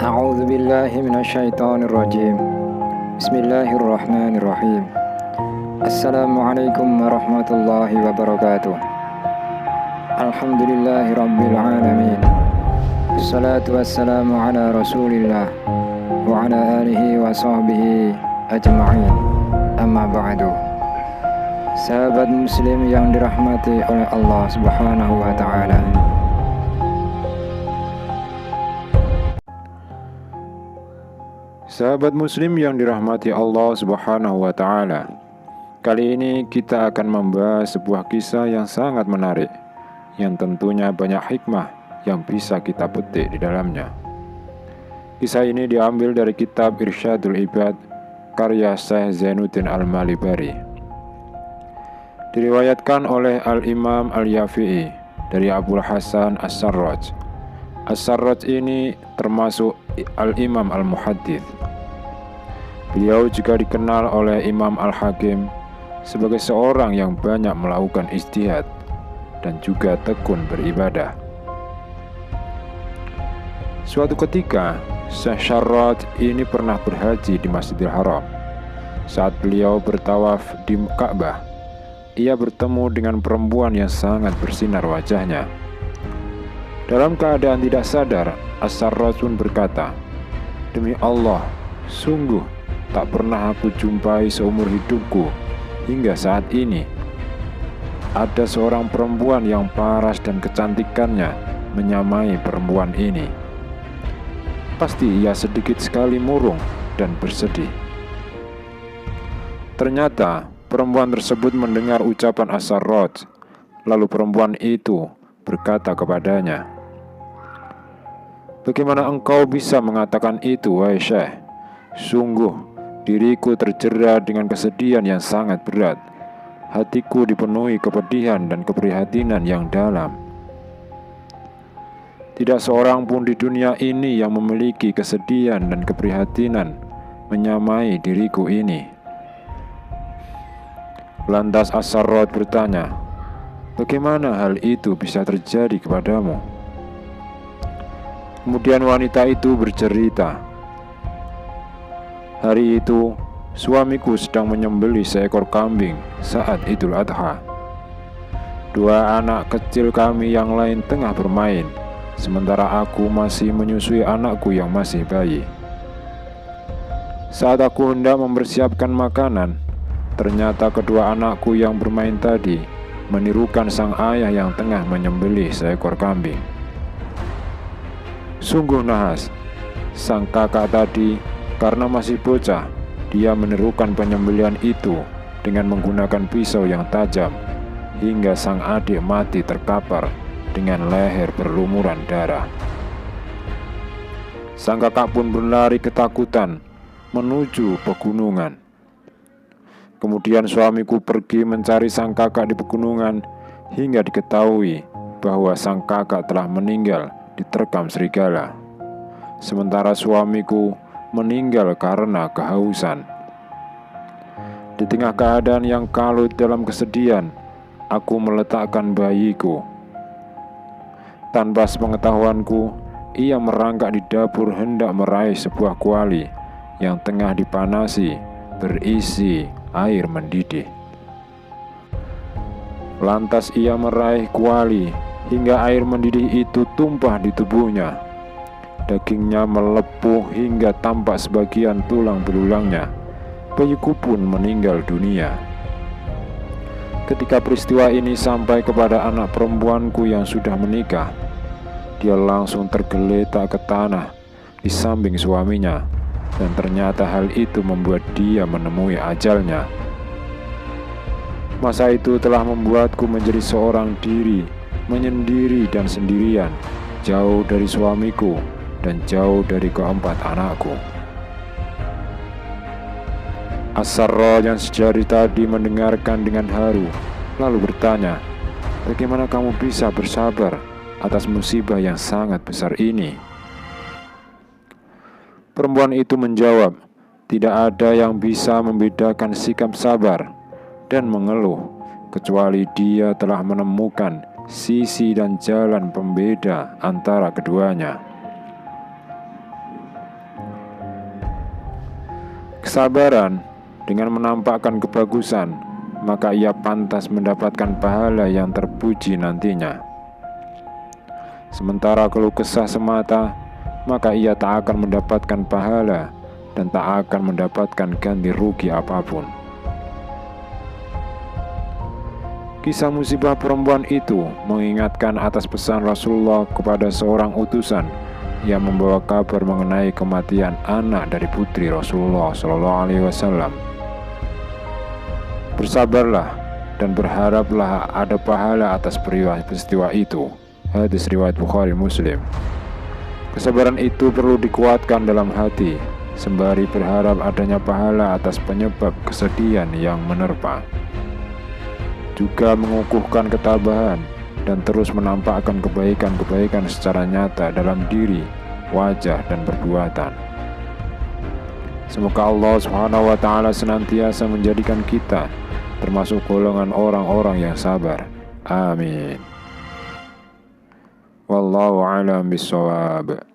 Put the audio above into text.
A'udzu billahi minasyaitonir rajim. Bismillahirrahmanirrahim. Assalamualaikum warahmatullahi wabarakatuh. Alhamdulillahi rabbil alamin. Wassalatu wassalamu ala Rasulillah wa ala alihi wa sahbihi ajma'in. Amma ba'du. Sahabat muslim yang dirahmati oleh Allah Subhanahu wa taala. Sahabat muslim yang dirahmati Allah Subhanahu wa taala. Kali ini kita akan membahas sebuah kisah yang sangat menarik, yang tentunya banyak hikmah yang bisa kita petik di dalamnya. Kisah ini diambil dari kitab Irsyadul Ibad karya Syekh Zainuddin Al-Malibari. Diriwayatkan oleh Al-Imam Al-Yafi'i dari Abul Hasan As-Sarraj. As-Sarraj ini termasuk Al-Imam Al-Muhaddits. Beliau juga dikenal oleh Imam Al-Hakim sebagai seorang yang banyak melakukan ijtihad dan juga tekun beribadah. Suatu ketika, Syekh Sarraj ini pernah berhaji di Masjidil Haram. Saat beliau bertawaf di Ka'bah, ia bertemu dengan perempuan yang sangat bersinar wajahnya. Dalam keadaan tidak sadar, As-Sarraj pun berkata, "Demi Allah, sungguh tak pernah aku jumpai seumur hidupku hingga saat ini. Ada seorang perempuan yang paras dan kecantikannya menyamai perempuan ini. Pasti ia sedikit sekali murung dan bersedih." Ternyata perempuan tersebut mendengar ucapan As-Sarraj. Lalu perempuan itu berkata kepadanya, "Bagaimana engkau bisa mengatakan itu, wahai Syekh? Sungguh diriku terjerat dengan kesedihan yang sangat berat. Hatiku dipenuhi kepedihan dan keprihatinan yang dalam. Tidak seorang pun di dunia ini yang memiliki kesedihan dan keprihatinan menyamai diriku ini." Lantas As-Sarraj bertanya, "Bagaimana hal itu bisa terjadi kepadamu?" Kemudian wanita itu bercerita, "Hari itu, suamiku sedang menyembelih seekor kambing saat Idul Adha. Dua anak kecil kami yang lain tengah bermain, sementara aku masih menyusui anakku yang masih bayi. Saat aku hendak mempersiapkan makanan, ternyata kedua anakku yang bermain tadi menirukan sang ayah yang tengah menyembelih seekor kambing. Sungguh nahas, sang kakak tadi karena masih bocah, dia menirukan penyembelihan itu dengan menggunakan pisau yang tajam, hingga sang adik mati terkapar dengan leher berlumuran darah. Sang kakak pun berlari ketakutan menuju pegunungan. Kemudian suamiku pergi mencari sang kakak di pegunungan hingga diketahui bahwa sang kakak telah meninggal diterkam serigala. Sementara suamiku meninggal karena kehausan. Di tengah keadaan yang kalut dalam kesedihan, aku meletakkan bayiku. Tanpa sepengetahuanku, ia merangkak di dapur hendak meraih sebuah kuali yang tengah dipanasi berisi air mendidih. Lantas ia meraih kuali hingga air mendidih itu tumpah di tubuhnya. Dagingnya melepuh hingga tampak sebagian tulang belulangnya. Bayiku pun meninggal dunia. Ketika peristiwa ini sampai kepada anak perempuanku yang sudah menikah, dia langsung tergeletak ke tanah di samping suaminya, dan ternyata hal itu membuat dia menemui ajalnya. Masa itu telah membuatku menjadi seorang diri, menyendiri dan sendirian, jauh dari suamiku dan jauh dari keempat anakku." As-Sarraj yang sejari tadi mendengarkan dengan haru, lalu bertanya, "Bagaimana kamu bisa bersabar atas musibah yang sangat besar ini?" Perempuan itu menjawab, "Tidak ada yang bisa membedakan sikap sabar dan mengeluh, kecuali dia telah menemukan sisi dan jalan pembeda antara keduanya." kesabaran dengan menampakkan kebagusan, maka ia pantas mendapatkan pahala yang terpuji nantinya. Sementara keluh kesah semata, maka ia tak akan mendapatkan pahala dan tak akan mendapatkan ganti rugi apapun. Kisah musibah perempuan itu mengingatkan atas pesan Rasulullah kepada seorang utusan yang membawa kabar mengenai kematian anak dari putri Rasulullah SAW. Bersabarlah dan berharaplah ada pahala atas peristiwa itu. Hadis riwayat Bukhari Muslim. Kesabaran itu perlu dikuatkan dalam hati, sembari berharap adanya pahala atas penyebab kesedihan yang menerpa. Juga mengukuhkan ketabahan dan terus menampakkan kebaikan-kebaikan secara nyata dalam diri, wajah, dan perbuatan. Semoga Allah SWT senantiasa menjadikan kita termasuk golongan orang-orang yang sabar. Amin. Wallahu a'lam bishawab.